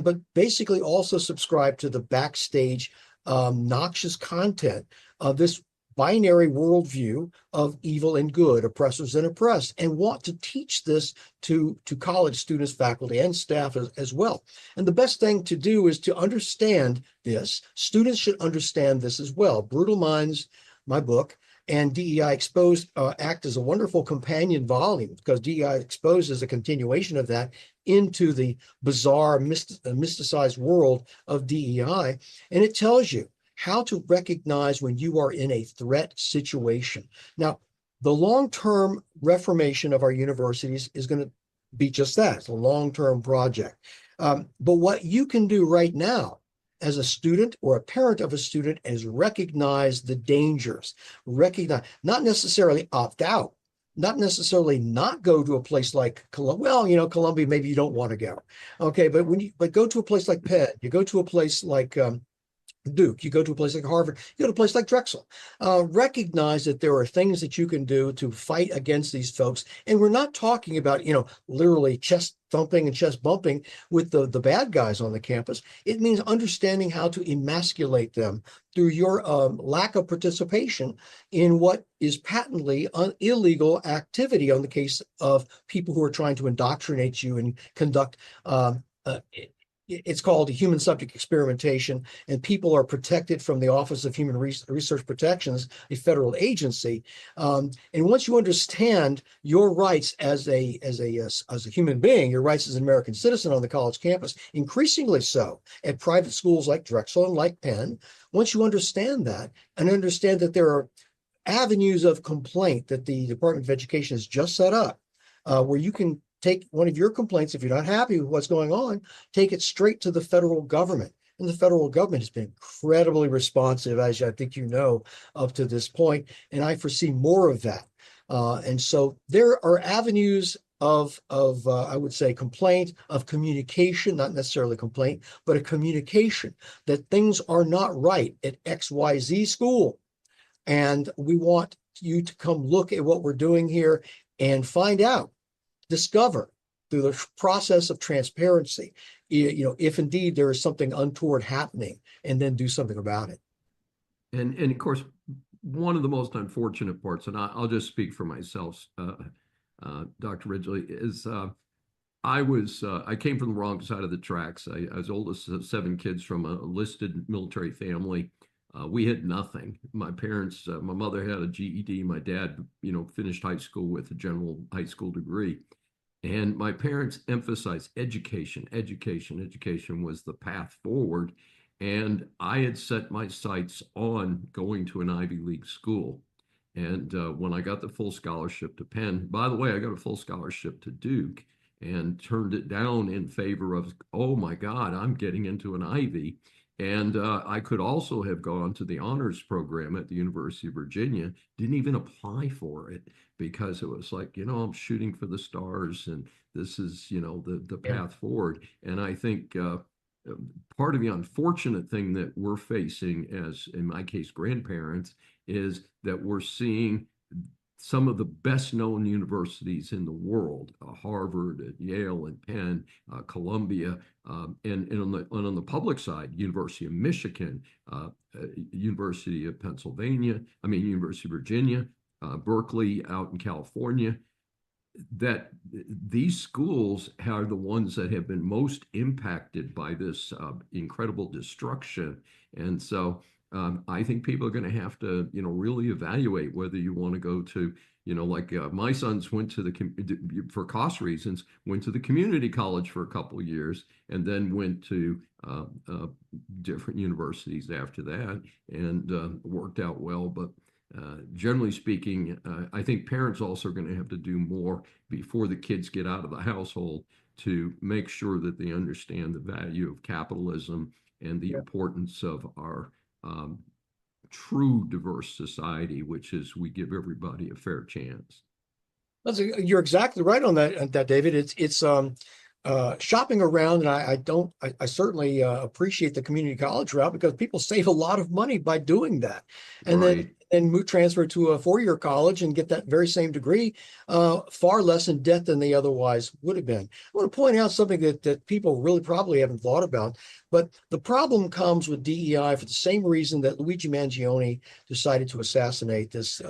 but basically also subscribe to the backstage noxious content of this binary worldview of evil and good, oppressors and oppressed, and want to teach this to college students, faculty, and staff as well. And the best thing to do is to understand this. Students should understand this as well. Brutal Minds, my book, and DEI Exposed act as a wonderful companion volume, because DEI Exposed is a continuation of that into the bizarre, mysticized world of DEI. And it tells you how to recognize when you are in a threat situation. Now, the long-term reformation of our universities is going to be just that. It's a long-term project. But what you can do right now as a student or a parent of a student is recognize the dangers, not necessarily opt out, not necessarily not go to a place like Columbia. Well, Columbia, maybe you don't want to go. Okay, but go to a place like Penn, you go to a place like Duke, you go to a place like Harvard, you go to a place like Drexel. Recognize that there are things that you can do to fight against these folks. And we're not talking about, literally chest thumping and chest bumping with the bad guys on the campus. It means understanding how to emasculate them through your lack of participation in what is patently illegal activity on the case of people who are trying to indoctrinate you and conduct it's called human subject experimentation, and people are protected from the Office of Human Research Protections, a federal agency. And once you understand your rights as a human being, your rights as an American citizen on the college campus, increasingly so at private schools like Drexel and like Penn, once you understand that and understand that there are avenues of complaint that the Department of Education has just set up, where you can take one of your complaints, if you're not happy with what's going on, take it straight to the federal government. And the federal government has been incredibly responsive, as I think you know, up to this point. And I foresee more of that. And so there are avenues of I would say complaint, of communication, not necessarily complaint, but a communication that things are not right at XYZ school. And we want you to come look at what we're doing here and find out, discover through the process of transparency, if indeed there is something untoward happening, and then do something about it. And of course, one of the most unfortunate parts, and I'll just speak for myself, Dr. Ridgley, is I came from the wrong side of the tracks. I was oldest of 7 kids from a listed military family. We had nothing. My parents, my mother had a GED. My dad, finished high school with a general high school degree. And my parents emphasized education. Education was the path forward. And I had set my sights on going to an Ivy League school. And when I got the full scholarship to Penn, by the way, I got a full scholarship to Duke and turned it down in favor of, oh my God, I'm getting into an Ivy. And I could also have gone to the honors program at the University of Virginia, didn't even apply for it because it was like, I'm shooting for the stars and this is, the path forward. And I think part of the unfortunate thing that we're facing as, in my case, grandparents, is that we're seeing some of the best known universities in the world, Harvard, Yale, and Penn, Columbia, and on the public side, University of Michigan, University of University of Virginia, Berkeley out in California, that these schools are the ones that have been most impacted by this incredible destruction. And so I think people are going to have to, really evaluate whether you want to go to, my sons went to for cost reasons, went to the community college for a couple of years and then went to different universities after that and worked out well. But generally speaking, I think parents also are going to have to do more before the kids get out of the household to make sure that they understand the value of capitalism and the importance of our true diverse society, which is we give everybody a fair chance. You're exactly right on that, David. It's shopping around, and I certainly appreciate the community college route because people save a lot of money by doing that. And Right. and move transfer to a 4-year college and get that very same degree, far less in debt than they otherwise would have been. I want to point out something that people really probably haven't thought about, but the problem comes with DEI for the same reason that Luigi Mangione decided to assassinate this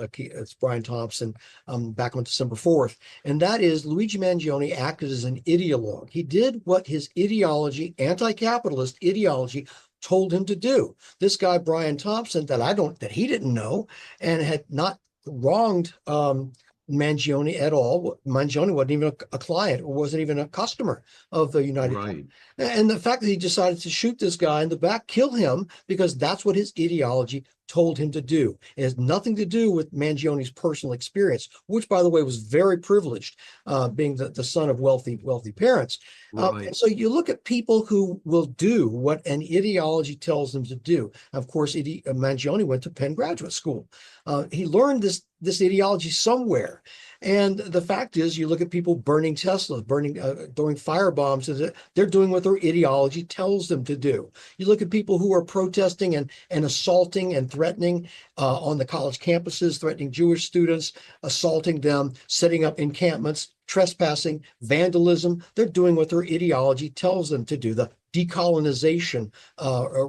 Brian Thompson back on December 4th. And that is Luigi Mangione acted as an ideologue. He did what his ideology, anti-capitalist ideology, told him to do. This guy, Brian Thompson, that he didn't know and had not wronged Mangione at all. Mangione wasn't even a client or wasn't even a customer of the United States. And the fact that he decided to shoot this guy in the back, kill him, because that's what his ideology told him to do. It has nothing to do with Mangione's personal experience, which, by the way, was very privileged, being the son of wealthy parents. And so you look at people who will do what an ideology tells them to do. Of course, Mangione went to Penn Graduate School. He learned this ideology somewhere. And the fact is, you look at people burning Teslas, throwing firebombs, they're doing what their ideology tells them to do. You look at people who are protesting and assaulting and threatening on the college campuses, threatening Jewish students, assaulting them, setting up encampments, trespassing, vandalism. They're doing what their ideology tells them to do, the decolonization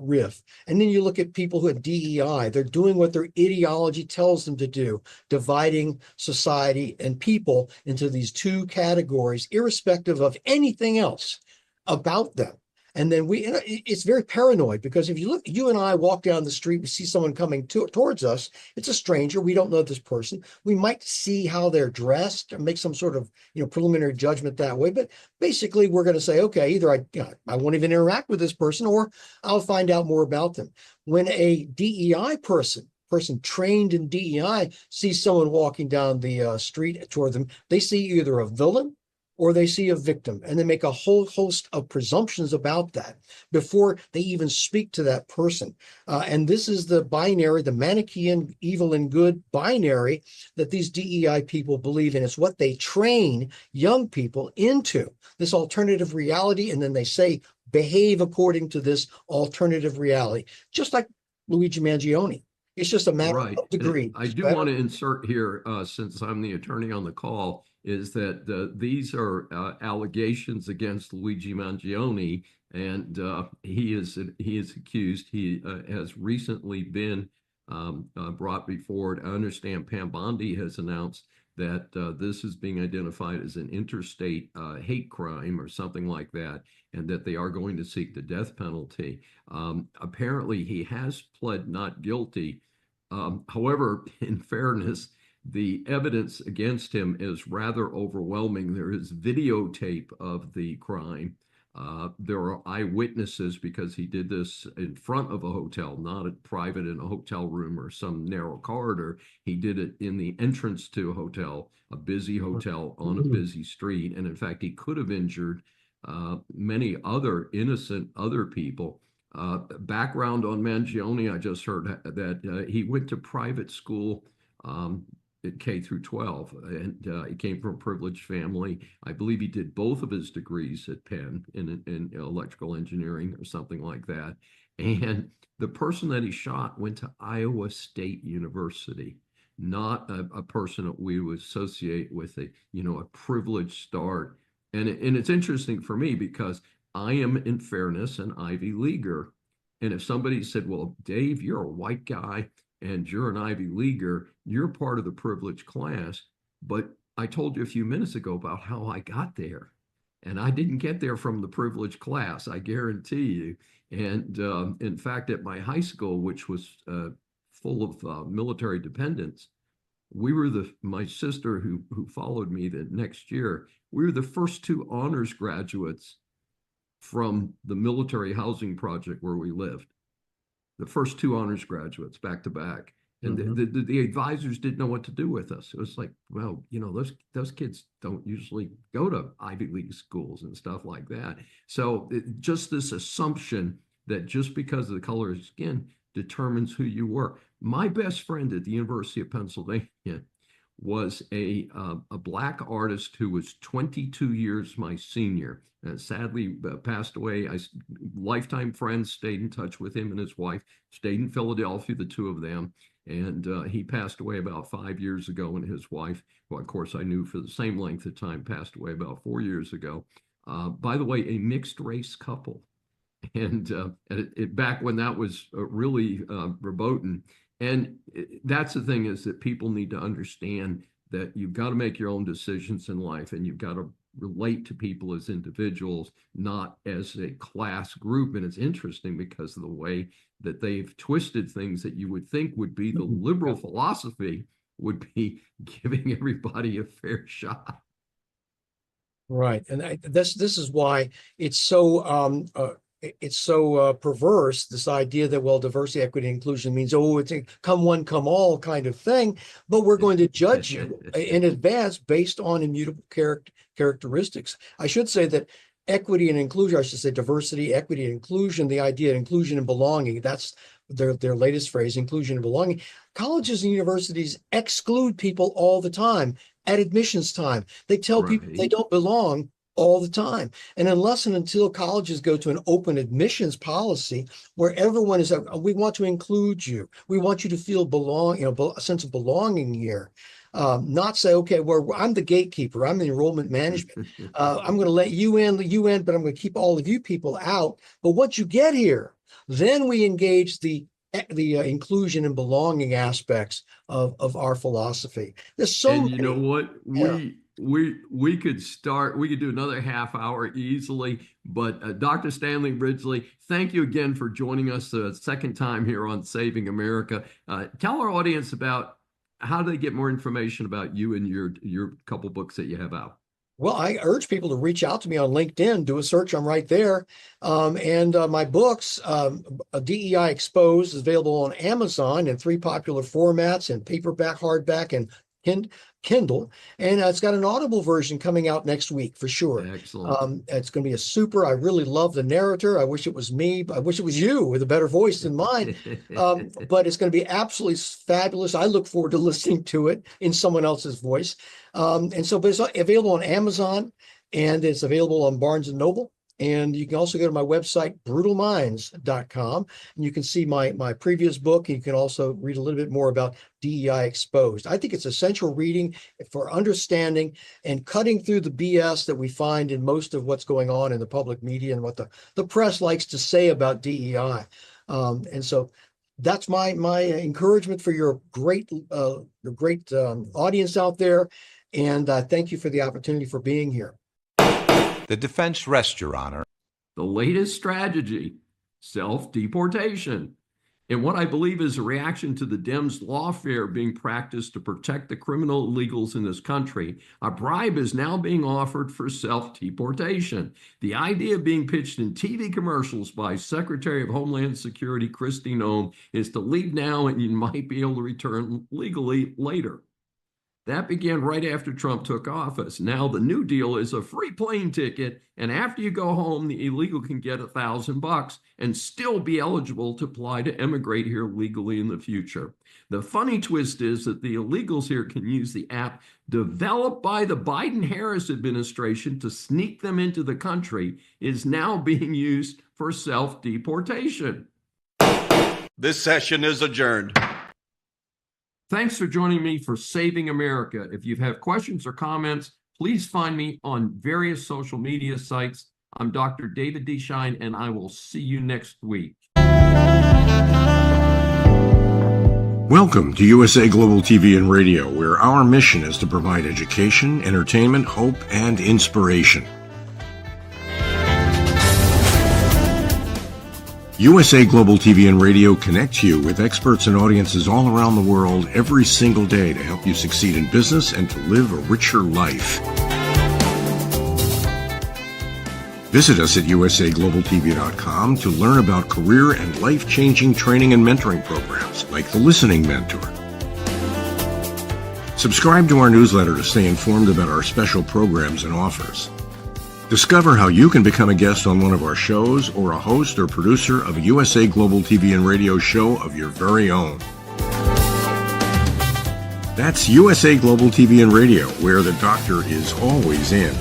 riff. And then you look at people who have DEI, they're doing what their ideology tells them to do, dividing society and people into these two categories, irrespective of anything else about them. And then it's very paranoid, because if you and I walk down the street, we see someone coming towards us, it's a stranger, we don't know this person. We might see how they're dressed or make some sort of preliminary judgment that way. But basically, we're going to say, okay, either I won't even interact with this person, or I'll find out more about them. When a DEI person trained in DEI sees someone walking down the street toward them, they see either a villain or they see a victim, and they make a whole host of presumptions about that before they even speak to that person. And this is the binary, the Manichaean evil and good binary that these DEI people believe in. It's what they train young people into, this alternative reality, and then they say, behave according to this alternative reality, just like Luigi Mangione. It's just a matter of degree. I do want to insert here, since I'm the attorney on the call, is that these are allegations against Luigi Mangione, and he is accused. He has recently been brought before. I understand Pam Bondi has announced that this is being identified as an interstate hate crime or something like that, and that they are going to seek the death penalty. Apparently, he has pled not guilty. However, in fairness, the evidence against him is rather overwhelming. There is videotape of the crime. There are eyewitnesses, because he did this in front of a hotel, not private in a hotel room or some narrow corridor. He did it in the entrance to a hotel, a busy hotel on a busy street. And in fact, he could have injured many other innocent people. Background on Mangione, I just heard that he went to private school K through 12, and he came from a privileged family. I believe he did both of his degrees at Penn in electrical engineering or something like that. And the person that he shot went to Iowa State University, not a person that we would associate with a privileged start. And it's interesting for me, because I am, in fairness, an Ivy Leaguer. And if somebody said, well, Dave, you're a white guy and you're an Ivy Leaguer, you're part of the privileged class. But I told you a few minutes ago about how I got there. And I didn't get there from the privileged class, I guarantee you. And in fact, at my high school, which was full of military dependents, we were my sister who followed me the next year, we were the first two honors graduates from the military housing project where we lived. The first two honors graduates back to back. And the advisors didn't know what to do with us. It was like, well, those kids don't usually go to Ivy League schools and stuff like that. So just this assumption that just because of the color of skin determines who you were. My best friend at the University of Pennsylvania was a Black artist who was 22 years my senior. Sadly passed away. Lifetime friends, stayed in touch with him and his wife, stayed in Philadelphia, the two of them. And he passed away about 5 years ago, and his wife, who of course I knew for the same length of time, passed away about 4 years ago. By the way, a mixed race couple. And back when that was really verboten. And that's the thing, is that people need to understand that you've got to make your own decisions in life, and you've got to relate to people as individuals, not as a class group. And it's interesting because of the way that they've twisted things that you would think would be the liberal philosophy would be giving everybody a fair shot. Right. And this is why it's so perverse, this idea that, well, diversity, equity, inclusion means, oh, it's a come one, come all kind of thing, but we're going to judge you in advance based on immutable characteristics. I should say that equity and inclusion, I should say diversity, equity, and inclusion, the idea of inclusion and belonging, that's their latest phrase, inclusion and belonging. Colleges and universities exclude people all the time at admissions time. They tell people they don't belong all the time. And unless and until colleges go to an open admissions policy where everyone is, we want to include you, we want you to feel a sense of belonging here. Not say, okay, well, I'm the gatekeeper, I'm the enrollment management. I'm going to let you in, but I'm going to keep all of you people out. But once you get here, then we engage the inclusion and belonging aspects of our philosophy. There's so many. You know what? We could do another half hour easily, but Dr. Stanley Ridgley, thank you again for joining us the second time here on Saving America. Tell our audience about how do they get more information about you and your couple books that you have out. Well, I urge people to reach out to me on LinkedIn, do a search, I'm right there. And my books, DEI Exposed, is available on Amazon in 3 popular formats, in paperback, hardback, and Kindle. And it's got an Audible version coming out next week for sure. Excellent. It's going to be I really love the narrator. I wish it was me. I wish it was you with a better voice than mine. But it's going to be absolutely fabulous. I look forward to listening to it in someone else's voice. But it's available on Amazon, and it's available on Barnes & Noble. And you can also go to my website, brutalminds.com, and you can see my previous book. And you can also read a little bit more about DEI Exposed. I think it's essential reading for understanding and cutting through the BS that we find in most of what's going on in the public media and what the press likes to say about DEI. And so that's my encouragement for your great audience out there. And thank you for the opportunity for being here. The defense rests, Your Honor. The latest strategy, self-deportation. And what I believe is a reaction to the Dems' lawfare being practiced to protect the criminal illegals in this country, a bribe is now being offered for self-deportation. The idea being pitched in TV commercials by Secretary of Homeland Security Kristi Noem is to leave now and you might be able to return legally later. That began right after Trump took office. Now the new deal is a free plane ticket, and after you go home, the illegal can get $1,000 and still be eligible to apply to emigrate here legally in the future. The funny twist is that the illegals here can use the app developed by the Biden-Harris administration to sneak them into the country is now being used for self-deportation. This session is adjourned. Thanks for joining me for Saving America. If you have questions or comments, please find me on various social media sites. I'm Dr. David D. Schein, and I will see you next week. Welcome to USA Global TV and Radio, where our mission is to provide education, entertainment, hope, and inspiration. USA Global TV and Radio connects you with experts and audiences all around the world every single day to help you succeed in business and to live a richer life. Visit us at usaglobaltv.com to learn about career and life-changing training and mentoring programs like the Listening Mentor. Subscribe to our newsletter to stay informed about our special programs and offers. Discover how you can become a guest on one of our shows or a host or producer of a USA Global TV and Radio show of your very own. That's USA Global TV and Radio, where the doctor is always in.